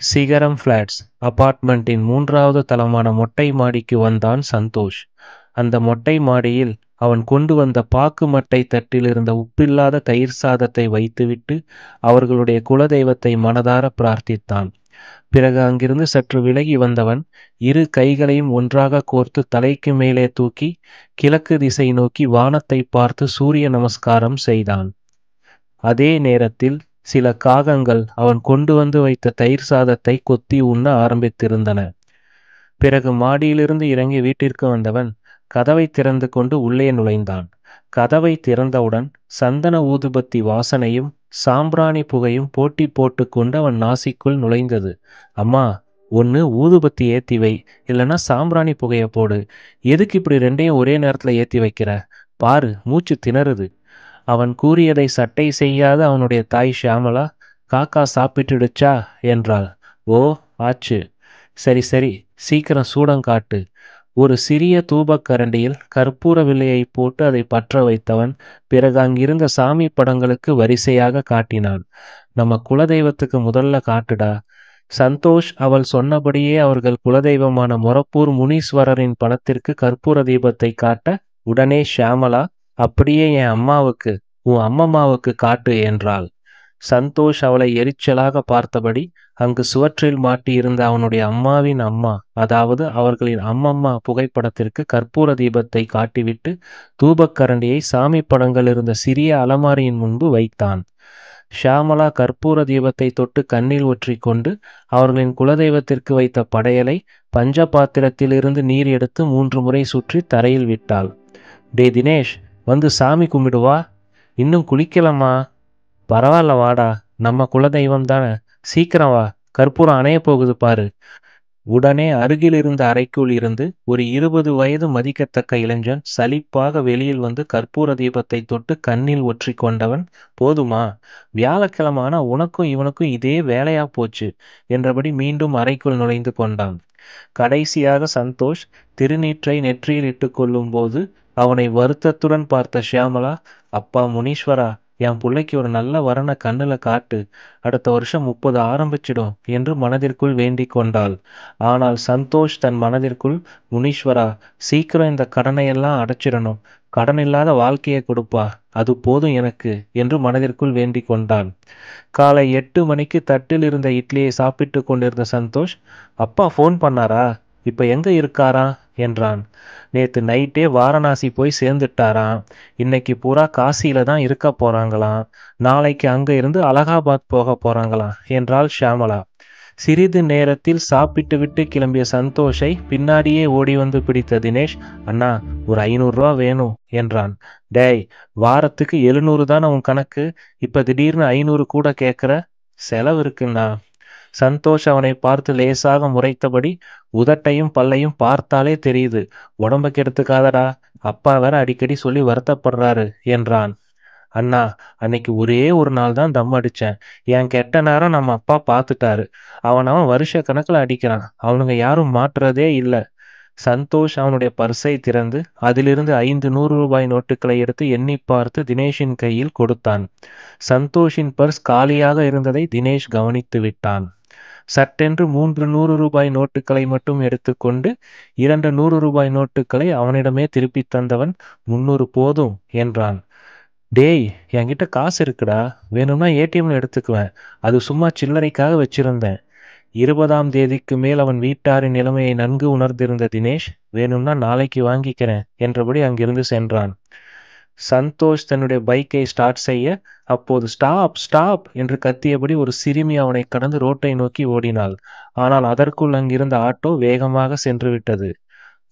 சிகரம் பிளாட்ஸ் அபார்ட்மெண்டின் 3வது தளமான மொட்டை மாடிக்கு வந்தான் சந்தோஷ். அந்த மொட்டை மாடியில் அவன் கொண்டு வந்த பாக்கு மட்டை தட்டில் இருந்த உப்பில்லாத தயிர் சாதத்தை வைத்துவிட்டு அவர்களுடைய குலதெய்வத்தை மனதார பிரார்த்தித்தான். பிறகு அங்கிருந்து சற்று விலகி வந்தவன் 2 கைகளையும் ஒன்றாக கோர்த்து தலைக்கு மேலே தூக்கி கிழக்கு திசை நோக்கி வானத்தை பார்த்து சூரிய நமஸ்காரம் செய்தான். அதே நேரத்தில் சில காகங்கள் அவன் கொண்டு வந்து வைத்த தயிர் சாதத்தை கொத்தி உண்ண ஆரம்பித்திருந்தன. பிறகு மாடியிலிருந்து இறங்கி வீட்டிற்கு வந்தவன் கதவை திறந்து கொண்டு உள்ளே நுழைந்தான். கதவை திறந்தவுடன் சந்தன ஊதுபத்தி வாசனையும் சாம்பிராணி புகையும் போட்டி போட்டு கொண்டு அவன் நாசிக்குள் நுழைந்தது. அம்மா, ஒன்று ஊதுபத்தி ஏற்றி வை, இல்லைன்னா சாம்பிராணி புகைய போடு. எதுக்கு இப்படி 2யும் ஒரே நேரத்தில் ஏற்றி வைக்கிற? பாரு, மூச்சு திணறுது. அவன் கூறியதை சட்டை செய்யாத அவனுடைய தாய் ஷியாமளா, காக்கா சாப்பிட்டுடுச்சா என்றாள். ஓ, ஆச்சு. சரி சரி, சீக்கிரம் சூடங்காட்டு. ஒரு சிறிய தூபக்கரண்டியில் கற்பூர வில்லையை போட்டு அதை பற்ற வைத்தவன் பிறகு அங்கிருந்த சாமி படங்களுக்கு வரிசையாக காட்டினான். நம்ம குலதெய்வத்துக்கு முதல்ல காட்டுடா. சந்தோஷ் அவள் சொன்னபடியே அவர்கள் குலதெய்வமான மொரப்பூர் முனீஸ்வரரின் படத்திற்கு கற்பூர தீபத்தை காட்ட உடனே ஷியாமளா, அப்படியே என் அம்மாவுக்கு, உன் அம்மம்மாவுக்கு காட்டு என்றாள். சந்தோஷ் அவளை எரிச்சலாக பார்த்தபடி அங்கு சுவற்றில் மாட்டியிருந்த அவனுடைய அம்மாவின் அம்மா, அதாவது அவர்களின் அம்மம்மா புகைப்படத்திற்கு கற்பூர தீபத்தை காட்டிவிட்டு தூபக்கரண்டியை சாமி படங்கள் இருந்த சிறிய அலமாரியின் முன்பு வைத்தான். ஷியாமளா கற்பூர தீபத்தை தொட்டு கண்ணில் ஒற்றி கொண்டு அவர்களின் குலதெய்வத்திற்கு வைத்த படையலை பஞ்ச பாத்திரத்திலிருந்து நீர் எடுத்து 3 முறை சுற்றி தரையில் விட்டாள். டே தினேஷ், வந்து சாமி கும்பிடுவா. இன்னும் குளிக்கலம்மா. பரவாயில்ல, வாடா, நம்ம குலதெய்வம் தானே, சீக்கிரம் வா, கற்பூரம் அணைய போகுது பாரு. உடனே அருகில் இருந்த அறைக்குள் இருந்து ஒரு 20 வயது மதிக்கத்தக்க இளைஞன் சலிப்பாக வெளியில் வந்து கற்பூர தீபத்தை தொட்டு கண்ணில் ஒற்றி கொண்டவன், போதுமா, வியாழக்கிழமான உனக்கும் இவனுக்கும் இதே வேலையா போச்சு என்றபடி மீண்டும் அறைக்குள் நுழைந்து கொண்டான். கடைசியாக சந்தோஷ் திருநீற்றை நெற்றியில் இட்டு கொள்ளும் போது அவனை வருத்தத்துடன் பார்த்த ஷியாமளா, அப்பா முனீஸ்வரா, என் பிள்ளைக்கு ஒரு நல்ல வரனை கண்ணுல காட்டு, அடுத்த வருஷம் 30 ஆரம்பிச்சிடும் என்று மனதிற்குள் வேண்டிக் கொண்டாள். ஆனால் சந்தோஷ் தன் மனதிற்குள், முனீஸ்வரா, சீக்கிரம் இந்த கடனையெல்லாம் அடைச்சிடணும், கடன் இல்லாத வாழ்க்கையை கொடுப்பா, அது போதும் எனக்கு என்று மனதிற்குள் வேண்டிக் கொண்டான். காலை 8 மணிக்கு தட்டில் இருந்த இட்லியை சாப்பிட்டு கொண்டிருந்த சந்தோஷ், அப்பா ஃபோன் பண்ணாரா, இப்ப எங்க இருக்காரா என்றான். நேத்து நைட்டே வாரணாசி போய் சேர்ந்துட்டாராம். இன்னைக்கு பூரா காசியில தான் இருக்க போறாங்களாம். நாளைக்கு அங்க இருந்து அலகாபாத் போக போறாங்களாம் என்றாள் ஷியாமளா. சிறிது நேரத்தில் சாப்பிட்டு விட்டு கிளம்பிய சந்தோஷை பின்னாடியே ஓடி வந்து பிடித்த தினேஷ், அண்ணா, ஒரு 500 ரூபா வேணும் என்றான். டேய், வாரத்துக்கு 700 தானே உன் கணக்கு, இப்ப திடீர்னு 500 கூட கேட்குற? செலவு இருக்குண்ணா. சந்தோஷ் அவனை பார்த்து லேசாக முறைத்தபடி, உதட்டையும் பல்லையும் பார்த்தாலே தெரியுது, உடம்ப கெடுத்துக்காதடா, அப்பா வேற அடிக்கடி சொல்லி வருத்தப்படுறாரு என்றான். அண்ணா, அன்னைக்கு ஒரே ஒரு நாள் தான் தம் அடிச்சேன். என் கெட்ட நேரம் நம்ம அப்பா பார்த்துட்டாரு. அவன் வருஷ கணக்கில் அடிக்கிறான். அவனுங்க யாரும் மாற்றுறதே இல்லை. சந்தோஷ் அவனுடைய பர்ஸை திறந்து அதிலிருந்து 5 100 ரூபாய் நோட்டுகளை எடுத்து எண்ணி பார்த்து தினேஷின் கையில் கொடுத்தான். சந்தோஷின் பர்ஸ் காலியாக இருந்ததை தினேஷ் கவனித்து விட்டான். சட்டென்று 3 100 ரூபாய் நோட்டுகளை மட்டும் எடுத்துக்கொண்டு 2 100 ரூபாய் நோட்டுகளை அவனிடமே திருப்பி தந்தவன், 300 போதும் என்றான். டேய், என்கிட்ட காசு இருக்குடா, வேணும்னா ஏடிஎம்ல எடுத்துக்குவேன், அது சும்மா சில்லறைக்காக வச்சிருந்தேன். 20ஆம் தேதிக்கு மேல் அவன் வீட்டாரின் நிலைமையை நன்கு உணர்ந்திருந்த தினேஷ், வேணும்னா நாளைக்கு வாங்கிக்கிறேன் என்றபடி அங்கிருந்து சென்றான். சந்தோஷ் தன்னுடைய பைக்கை ஸ்டார்ட் செய்ய அப்போது ஸ்டாப் ஸ்டாப் என்று கத்தியபடி ஒரு சிறுமி அவனை கடந்து ரோட்டை நோக்கி ஓடினாள். ஆனால் அதற்குள் அங்கிருந்த ஆட்டோ வேகமாக சென்று விட்டது.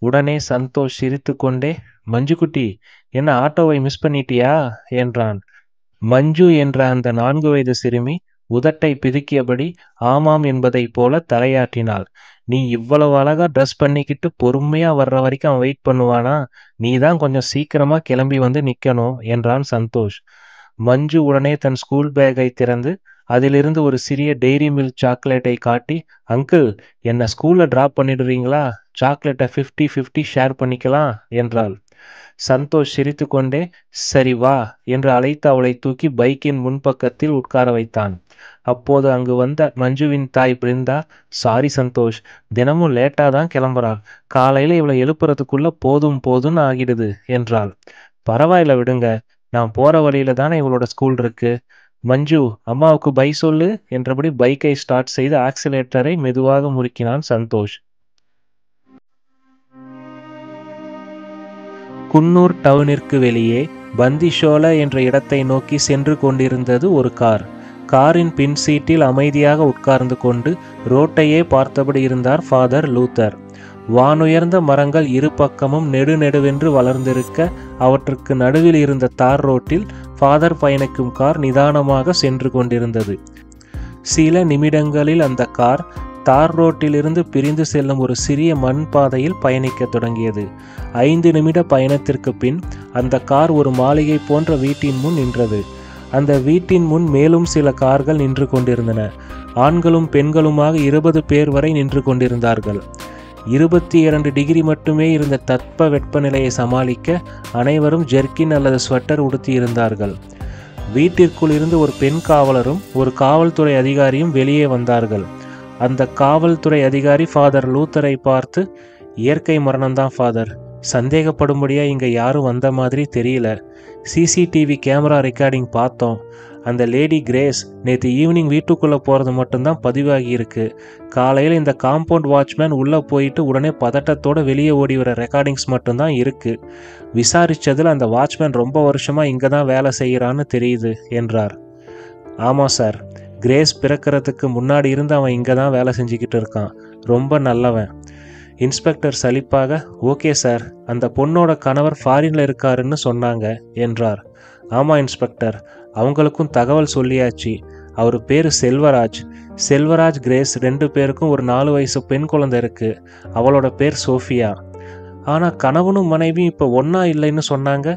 உடனே சந்தோஷ் சிரித்து கொண்டே, மஞ்சுக்குட்டி, என்ன ஆட்டோவை மிஸ் பண்ணிட்டியா என்றான். மஞ்சு என்ற அந்த 4 வயது சிறுமி உதட்டை பிதுக்கியபடி ஆமாம் என்பதைப் போல தலையாட்டினாள். நீ இவ்வளவு அழகா ட்ரெஸ் பண்ணிக்கிட்டு பொறுமையா வர்ற வரைக்கும் அவன் வெயிட் பண்ணுவானா? நீ தான் கொஞ்சம் சீக்கிரமா கிளம்பி வந்து நிக்கணும் என்றான் சந்தோஷ். மஞ்சு உடனே தன் ஸ்கூல் பேக்கை திறந்து அதிலிருந்து ஒரு சிறிய டெய்ரி மில்க் சாக்லேட்டை காட்டி, அங்கிள், என்ன ஸ்கூல்ல டிராப் பண்ணிடுறீங்களா? சாக்லேட்டை 50-50 ஷேர் பண்ணிக்கலாம் என்றாள். சந்தோஷ் சிரித்து கொண்டே, சரி வா என்று அழைத்து அவளை தூக்கி பைக்கின் முன்பக்கத்தில் உட்கார வைத்தான். அப்போது அங்கு வந்த மஞ்சுவின் தாய் பிருந்தா, சாரி சந்தோஷ், தினமும் லேட்டாக தான் கிளம்புறா, காலையில் இவளை எழுப்புறதுக்குள்ள போதும் போதும்னு ஆகிடுது என்றாள். பரவாயில்ல விடுங்க, நான் போற வழியில தானே இவளோட ஸ்கூல் இருக்கு. மஞ்சு, அம்மாவுக்கு பை சொல்லு என்றபடி பைக்கை ஸ்டார்ட் செய்து ஆக்சிலேட்டரை மெதுவாக முறுக்கினான் சந்தோஷ். குன்னூர் டவுனிற்கு வெளியே பந்திஷோல என்ற இடத்தை நோக்கி சென்று கொண்டிருந்தது ஒரு கார். காரின் பின் சீட்டில் அமைதியாக உட்கார்ந்து கொண்டு ரோட்டையே பார்த்தபடி இருந்தார் ஃபாதர் லூத்தர். வானுயர்ந்த மரங்கள் இரு பக்கமும் நெடுநெடுவென்று வளர்ந்திருக்க அவற்றுக்கு நடுவில் இருந்த தார் ரோட்டில் ஃபாதர் பயணிக்கும் கார் நிதானமாக சென்று கொண்டிருந்தது. சில நிமிடங்களில் அந்த கார் தார் ரோட்டிலிருந்து பிரிந்து செல்லும் ஒரு சிறிய மண் பாதையில் பயணிக்க தொடங்கியது. 5 நிமிட பயணத்திற்கு பின் அந்த கார் ஒரு மாளிகை போன்ற வீட்டின் முன் நின்றது. அந்த வீட்டின் முன் மேலும் சில கார்கள் நின்று கொண்டிருந்தன. ஆண்களும் பெண்களுமாக 20 பேர் வரை நின்று கொண்டிருந்தார்கள். 22 டிகிரி மட்டுமே இருந்த தட்ப வெப்பநிலையை சமாளிக்க அனைவரும் ஜெர்கின் அல்லது ஸ்வெட்டர் உடுத்தி இருந்தார்கள். வீட்டிற்குள் இருந்து ஒரு பெண் காவலரும் ஒரு காவல்துறை அதிகாரியும் வெளியே வந்தார்கள். அந்த காவல்துறை அதிகாரி ஃபாதர் லூத்தரை பார்த்து, இயற்கை மரணம்தான் ஃபாதர், சந்தேகப்படும்படியா இங்கே யாரும் வந்த மாதிரி தெரியல. சிசிடிவி கேமரா ரெக்கார்டிங் பார்த்தோம். அந்த லேடி கிரேஸ் நேற்று ஈவினிங் வீட்டுக்குள்ளே போகிறது மட்டும்தான் பதிவாகி இருக்கு. காலையில் இந்த காம்பவுண்ட் வாட்ச்மேன் உள்ளே போயிட்டு உடனே பதட்டத்தோடு வெளியே ஓடி வர ரெக்கார்டிங்ஸ் மட்டும்தான் இருக்குது. விசாரித்ததில் அந்த வாட்ச்மேன் ரொம்ப வருஷமாக இங்கே தான் வேலை செய்கிறான்னு தெரியுது என்றார். ஆமாம் சார், கிரேஸ் பிறக்கிறதுக்கு முன்னாடி இருந்து அவன் இங்கே தான் வேலை செஞ்சுக்கிட்டு இருக்கான். ரொம்ப நல்லவன். இன்ஸ்பெக்டர் சலிப்பாக, ஓகே சார், அந்த பொண்ணோட கணவர் ஃபாரினில் இருக்காருன்னு சொன்னாங்க என்றார். ஆமாம் இன்ஸ்பெக்டர், அவங்களுக்கும் தகவல் சொல்லியாச்சு. அவர் பேர் செல்வராஜ். செல்வராஜ், கிரேஸ் 2 பேருக்கும் ஒரு 4 வயசு பெண் குழந்தை இருக்கு. அவளோட பேர் சோஃபியா. ஆனால் கணவனும் மனைவியும் இப்போ ஒன்றா இல்லைன்னு சொன்னாங்க.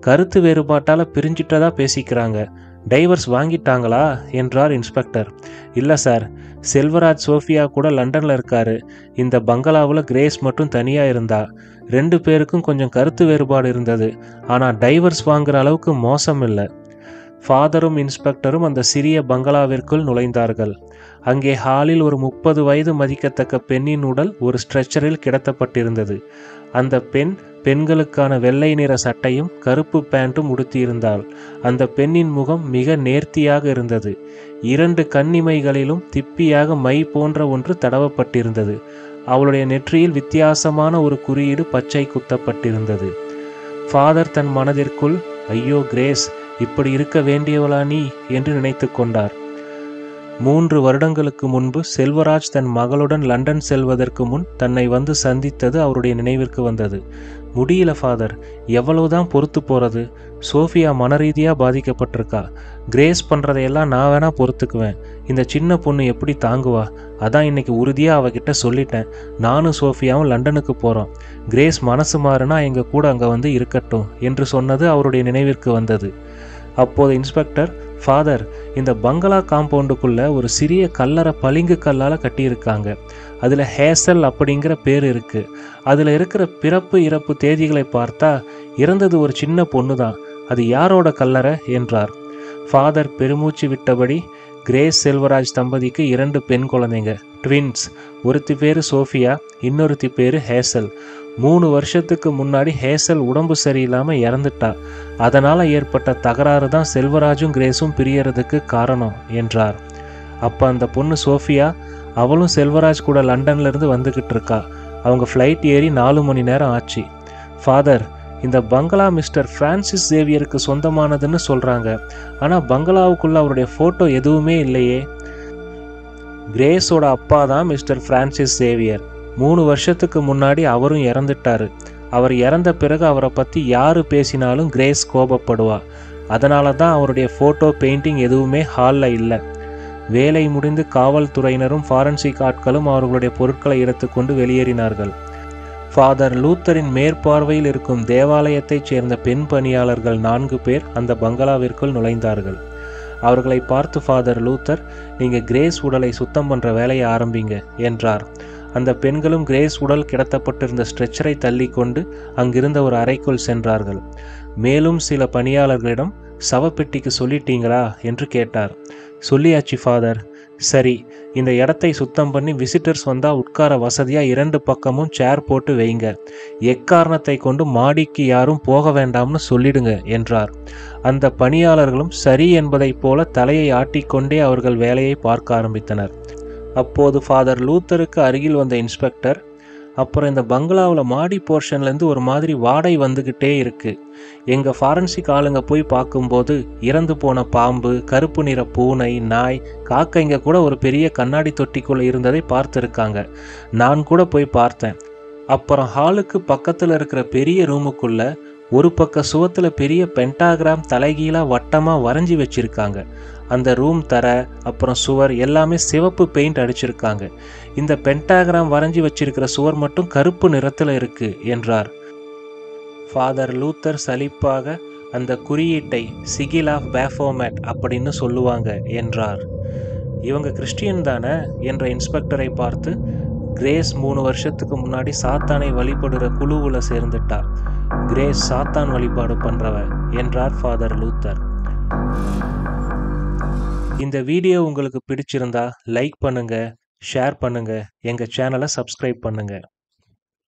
கருத்து வேறுபாட்டால் பிரிஞ்சிட்டதா பேசிக்கிறாங்க. டைவர்ஸ் வாங்கிட்டாங்களா என்றார் இன்ஸ்பெக்டர். இல்லை சார், செல்வராஜ் சோஃபியா கூட லண்டனில் இருக்காரு. இந்த பங்களாவில் கிரேஸ் மட்டும் தனியாக இருந்தா. 2 பேருக்கும் கொஞ்சம் கருத்து வேறுபாடு இருந்தது. ஆனால் டைவர்ஸ் வாங்குற அளவுக்கு மோசம் இல்லை. ஃபாதரும் இன்ஸ்பெக்டரும் அந்த சிறிய பங்களாவிற்குள் நுழைந்தார்கள். அங்கே ஹாலில் ஒரு 30 வயது மதிக்கத்தக்க பெண்ணின் உடல் ஒரு ஸ்ட்ரெச்சரில் கிடத்தப்பட்டிருந்தது. அந்த பெண் பெண்களுக்கான வெள்ளை நிற சட்டையும் கருப்பு பேண்ட்டும் உடுத்தியிருந்தாள். அந்த பெண்ணின் முகம் மிக நேர்த்தியாக இருந்தது. 2 கண்ணிமைகளிலும் திப்பியாக மை போன்ற ஒன்று தடவப்பட்டிருந்தது. அவளுடைய நெற்றியில் வித்தியாசமான ஒரு குறியீடு பச்சை குத்தப்பட்டிருந்தது. ஃபாதர் தன் மனதிற்குள், ஐயோ கிரேஸ், இப்படி இருக்க வேண்டியவளா நீ என்று நினைத்து கொண்டார். 3 வருடங்களுக்கு முன்பு செல்வராஜ் தன் மகளுடன் லண்டன் செல்வதற்கு முன் தன்னை வந்து சந்தித்தது அவருடைய நினைவிற்கு வந்தது. முடியல ஃபாதர், எவ்வளவுதான் பொறுத்து போகிறது. சோஃபியா மனரீதியாக பாதிக்கப்பட்டிருக்கா. கிரேஸ் பண்ணுறதையெல்லாம் நான் வேணா பொறுத்துக்குவேன். இந்த சின்ன பொண்ணு எப்படி தாங்குவா? அதான் இன்னைக்கு உறுதியாக அவகிட்ட சொல்லிட்டேன். நானும் சோஃபியாவும் லண்டனுக்கு போகிறோம். கிரேஸ் மனசு மாறுனா எங்கள் கூட அங்கே வந்து இருக்கட்டும் என்று சொன்னது அவருடைய நினைவிற்கு வந்தது. அப்போது இன்ஸ்பெக்டர், ஃபாதர், இந்த பங்களா காம்பவுண்டுக்குள்ள ஒரு சிறிய கல்லறை பளிங்கு கல்லால் கட்டியிருக்காங்க. அதில் ஹேசல் அப்படிங்கிற பேர் இருக்கு. அதில் இருக்கிற பிறப்பு இறப்பு தேதிகளை பார்த்தா இறந்தது ஒரு சின்ன பொண்ணு தான். அது யாரோட கல்லறை என்றார். ஃபாதர் பெருமூச்சு விட்டபடி, கிரேஸ் செல்வராஜ் தம்பதிக்கு 2 பெண் குழந்தைங்க, ட்வின்ஸ். ஒருத்தி பேர் சோஃபியா, இன்னொருத்தி பேர் ஹேசல். 3 வருஷத்துக்கு முன்னாடி ஹேசல் உடம்பு சரியில்லாமல் இறந்துட்டா. அதனால் ஏற்பட்ட தகராறு தான் செல்வராஜும் கிரேஸும் பிரியறதுக்கு காரணம் என்றார். அப்போ அந்த பொண்ணு சோஃபியா, அவளும் செல்வராஜ் கூட லண்டன்லேருந்து வந்துக்கிட்டு இருக்கா. அவங்க ஃப்ளைட் ஏறி 4 மணி நேரம் ஆச்சு. ஃபாதர், இந்த பங்களா மிஸ்டர் பிரான்சிஸ் சேவியருக்கு சொந்தமானதுன்னு சொல்கிறாங்க. ஆனால் பங்களாவுக்குள்ளே அவருடைய ஃபோட்டோ எதுவுமே இல்லையே. கிரேஸோட அப்பா தான் மிஸ்டர் பிரான்சிஸ் சேவியர். 3 வருஷத்துக்கு முன்னாடி அவரும் இறந்துட்டாரு. அவர் இறந்த பிறகு அவரை பற்றி யார் பேசினாலும் கிரேஸ் கோபப்படுவா. அதனால தான் அவருடைய ஃபோட்டோ பெயிண்டிங் எதுவுமே ஹாலில் இல்லை. வேலை முடிந்து காவல்துறையினரும் ஃபாரன்சிக் ஆட்களும் அவர்களுடைய பொருட்களை எடுத்துக்கொண்டு வெளியேறினார்கள். ஃபாதர் லூத்தரின் மேற்பார்வையில் இருக்கும் தேவாலயத்தைச் சேர்ந்த பெண் பணியாளர்கள் 4 பேர் அந்த பங்களாவிற்குள் நுழைந்தார்கள். அவர்களை பார்த்து ஃபாதர் லூத்தர், நீங்கள் கிரேஸ் உடலை சுத்தம் பண்ணுற வேலையை ஆரம்பிங்க என்றார். அந்த பெண்களும் கிரேஸ் உடல் கிடத்தப்பட்டிருந்த ஸ்ட்ரெச்சரை தள்ளி கொண்டு அங்கிருந்த ஒரு அறைக்குள் சென்றார்கள். மேலும் சில பணியாளர்களிடம், சவப்பெட்டிக்கு சொல்லிட்டீங்களா என்று கேட்டார். சொல்லியாச்சு ஃபாதர். சரி, இந்த இடத்தை சுத்தம் பண்ணி விசிட்டர்ஸ் வந்தா உட்கார வசதியா 2 பக்கமும் சேர் போட்டு வைங்க. எக்காரணத்தை கொண்டு மாடிக்கு யாரும் போக வேண்டாம்னு சொல்லிடுங்க என்றார். அந்த பணியாளர்களும் சரி என்பதைப் போல தலையை ஆட்டிக்கொண்டே அவர்கள் வேலையை பார்க்க ஆரம்பித்தனர். அப்போது ஃபாதர் லூத்தருக்கு அருகில் வந்த இன்ஸ்பெக்டர், அப்புறம் இந்த பங்களாவில் மாடி போர்ஷன்லேருந்து ஒரு மாதிரி வாடை வந்துக்கிட்டே இருக்கு. எங்கள் ஃபாரன்சிக் ஆளுங்க போய் பார்க்கும்போது இறந்து போன பாம்பு, கருப்பு நிற பூனை, நாய், காக்கைங்க கூட ஒரு பெரிய கண்ணாடி தொட்டிக்குள்ளே இருந்ததை பார்த்துருக்காங்க. நான் கூட போய் பார்த்தேன். அப்புறம் ஹாலுக்கு பக்கத்தில் இருக்கிற பெரிய ரூமுக்குள்ள ஒரு பக்க சுவத்தில் பெரிய பென்டாகிராம் தலைகீழாக வட்டமாக வரைஞ்சி வச்சிருக்காங்க. அந்த ரூம் தர அப்புறம் சுவர் எல்லாமே சிவப்பு பெயிண்ட் அடிச்சிருக்காங்க. இந்த பென்டாகிராம் வரைஞ்சி வச்சிருக்கிற சுவர் மட்டும் கருப்பு நிறத்தில் இருக்கு என்றார். ஃபாதர் லூத்தர் சலிப்பாக, அந்த குறியீட்டை சிகில் ஆஃப் பேஃபோமேட் அப்படின்னு சொல்லுவாங்க என்றார். இவங்க கிறிஸ்டியன் தானே என்ற இன்ஸ்பெக்டரை பார்த்து, கிரேஸ் 3 வருஷத்துக்கு முன்னாடி சாத்தானை வழிபடுற குழுவுல சேர்ந்துட்டா. கிரேஸ் சாத்தான் வழிபாடு பண்றவ என்றார் ஃபாதர் லூத்தர். இந்த வீடியோ உங்களுக்கு பிடிச்சிருந்தா லைக் பண்ணுங்க, ஷேர் பண்ணுங்க, எங்க சேனலை சப்ஸ்கிரைப் பண்ணுங்க.